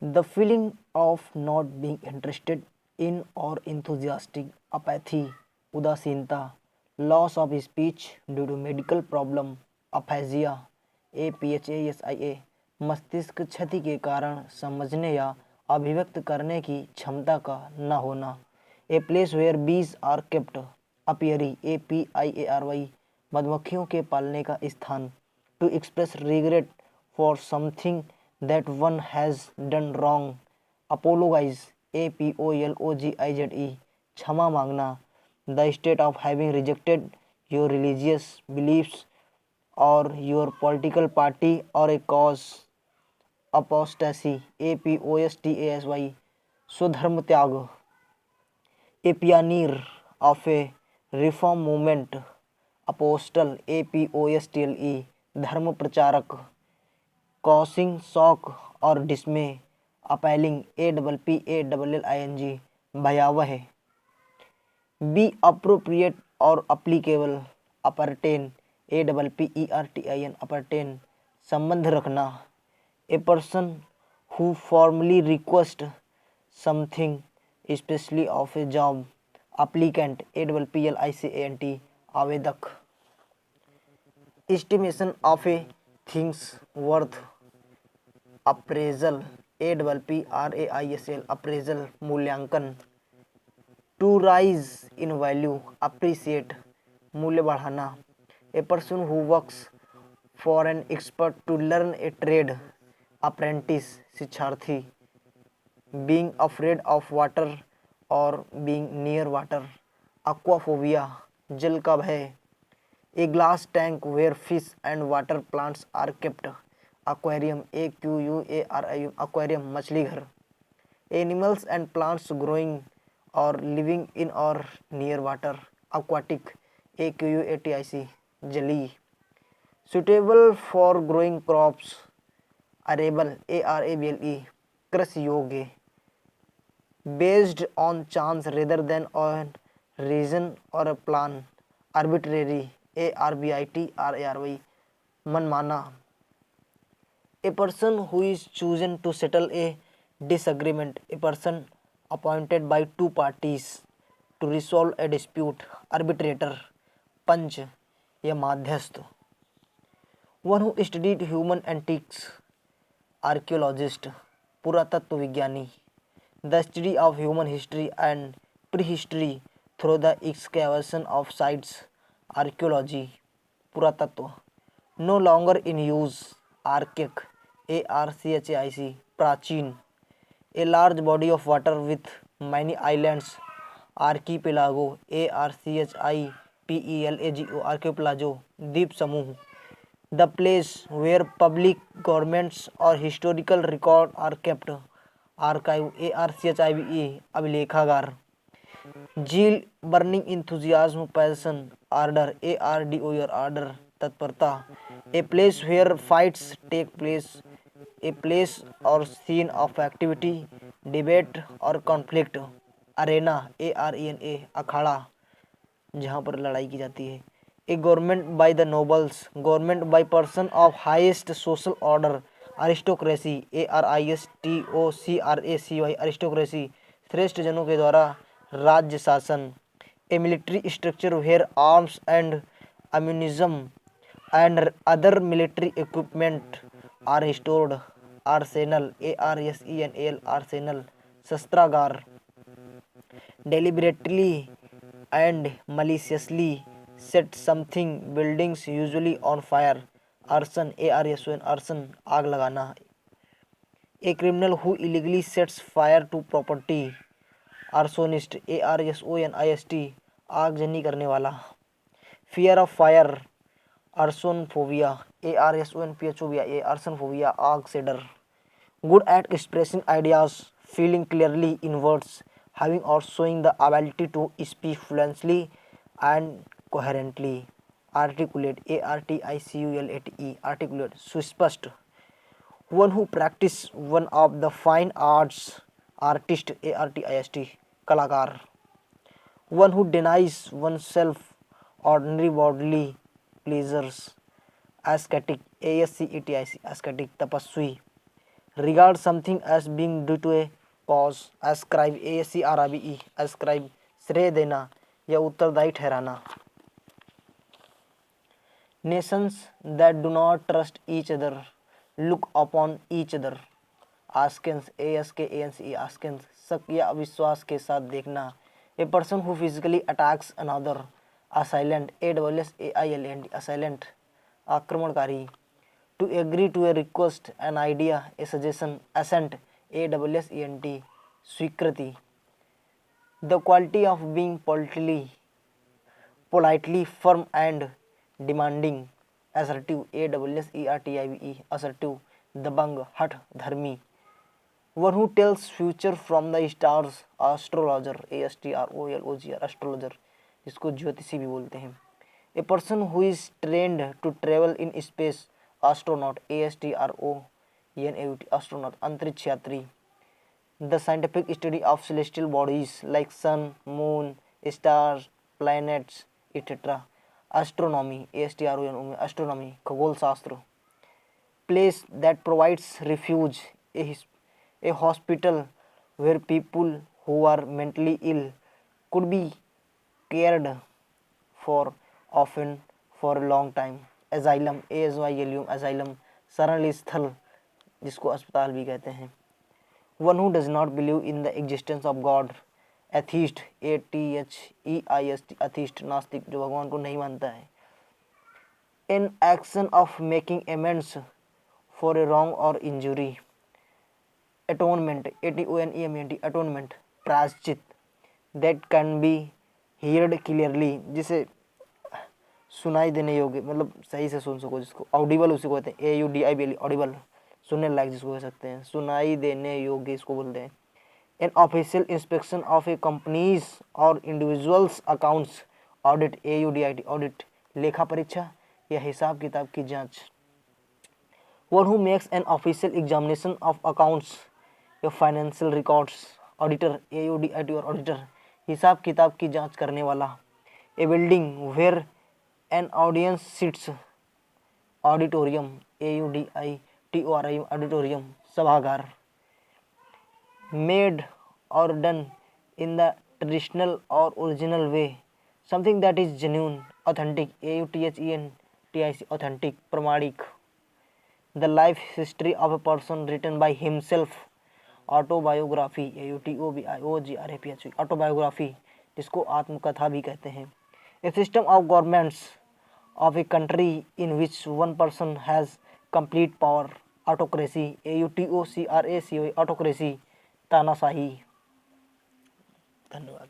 The feeling of not being interested in or enthusiastic, apathy, udasinta, loss of speech due to medical problem, aphasia, APHASIA, मस्तिष्क क्षति के कारण समझने या अभिव्यक्त करने की क्षमता का न होना. A place where bees are kept, apiary, APIARY, मधुमक्खियों के पालने का स्थान. To express regret for something that one has done wrong, apologize, APOLOGIZE, क्षमा मांगना. The state of having rejected your religious beliefs or your political party or a cause, apostasy, APOSTASY, स्वधर्म त्याग. A pioneer of a reform movement, apostle, APOSTLE, धर्म प्रचारक. Causing shock or dismay, appalling, APPALLING, भयावह. Be appropriate or applicable, appertain, APPERTIN, appertain, संबंध रखना. A person who formally requests something, especially of a job, applicant, APPLICANT, आवेदक. Estimation of a thing's worth, appraisal, APPRAISL, appraisal, मूल्यांकन. To rise in value, appreciate, मूल्य बढ़ाना. A person who works for an expert to learn a trade, apprentice, शिक्षार्थी. Being afraid of water or being near water, aquaphobia, जल का भय. A glass tank where fish and water plants are kept, aquarium, AQUARIUM, aquarium, मछली घर. Animals and plants growing or living in or near water, aquatic, AQUATIC, जलीय. Suitable for growing crops, arable, ARABLE, कृषि योग्य. Based on chance rather than on reason or a plan, arbitrary, ARBITRARY, मनमाना. A person who is chosen to settle a disagreement, a person appointed by two parties to resolve a dispute, arbitrator, पंच या माध्यस्थ. One who studied human antiques, archaeologist, पुरातत्व विज्ञानी. The study of human history and prehistory through the excavation of sites, archaeology, पुरातत्व. No longer in use, archaic, ARCHAIC, प्राचीन. A large body of water with many islands, archipelago, ARCHIPELAGO, archipelago, द्वीप समूह. The place where public, governments or historical record are kept, archive, ARCHIVE, अभिलेखागार. Zeal, burning enthusiasm, passion, ardor, ARDOR, ardor, तत्परता. A place where fights take place, a place or scene of activity, debate or conflict. Arena, ARENA, अखाड़ा, जहाँ पर लड़ाई की जाती है. A government by the nobles, government by person of highest social order, aristocracy, ARISTOCRACY, aristocracy, श्रेष्ठ जनों के द्वारा राज्य शासन. A military structure where arms and ammunition and other military equipment are stored, arsenal, ARSENAL, arsenal, शस्त्रागार. Deliberately and maliciously set something, buildings usually on fire, arson, ARSON, arson, आग लगाना. A criminal who illegally sets fire to property, arsonist, ARSONIST, आगजनी करने वाला. Fear of fire, arsonphobia, ARSONPHOBIA, arsonphobia, आग से डर. Good at expressing ideas, feeling clearly in words, having or showing the ability to speak fluently and coherently. Articulate, ARTICULATE, articulate, सुस्पष्ट. One who practice one of the fine arts, artist, ARTIST, कलाकार. One who denies oneself ordinary bodily pleasures, ascetic, ASCETIC, ascetic, तपस्वी. regard something as being due to a cause, ascribe ASCRIBE, ascribe श्रेय देना या उत्तरदायी ठहराना। nations that do not trust each other look upon each other, askance ASKANCE, askance शक या अविश्वास के साथ देखना। a person who physically attacks another, assailant ASSAILANT, assailant आक्रमणकारी। to agree to a request, an idea, a suggestion, assent ASSENT स्वीकृति। the quality of being politely firm and demanding, assertive ASSERTIVE, assertive दबंग हठ धर्मी। one who tells future from the stars, astrologer ASTROLOGER, astrologer जिसको ज्योतिषी भी बोलते हैं। a person who is trained to travel in space, astronaut ASTRONAUT, astronaut अंतरिक्ष यात्री। the scientific study of celestial bodies like sun, moon, stars, planets etc, astronomy ASTRONOMY, astronomy खगोल शास्त्र। place that provides refuge, a hospital where people who are mentally ill could be cared for often for a long time, asylum ASYLUM, asylum शरण स्थल जिसको अस्पताल भी कहते हैं। one who does not believe in the existence of God, atheist ATHEIST, atheist नास्तिक जो भगवान को नहीं मानता है। an action of making amends for a wrong or injury, atonement ATONEMENT, atonement प्रायश्चित। that can be heard clearly, जिसे सुनाई देने योग्य मतलब सही से सुन सको जिसको, ऑडिबल उसे कहते हैं AUDIBLE, ऑडिबल सुनने लायक जिसको कह सकते हैं, सुनाई देने योग्य इसको बोलते हैं। an official inspection of a company's or individual's accounts, audit AUDIT, audit लेखा परीक्षा या हिसाब किताब की जांच। one who makes an official examination of accounts या financial records, auditor AUDIT और auditor हिसाब किताब की जांच करने वाला। a building where an audience sits, auditorium AUDITORIUM, auditorium सभागार। made or done in the traditional or original way, something that is genuine, authentic AUTHENTIC, authentic प्रमाणिक। the life history of a person written by himself, autobiography AUTOBIOGRAPHY, autobiography जिसको आत्मकथा भी कहते हैं। a system of governments of a country in which one person has complete power, autocracy AUTOCRACY, autocracy तानाशाही। धन्यवाद।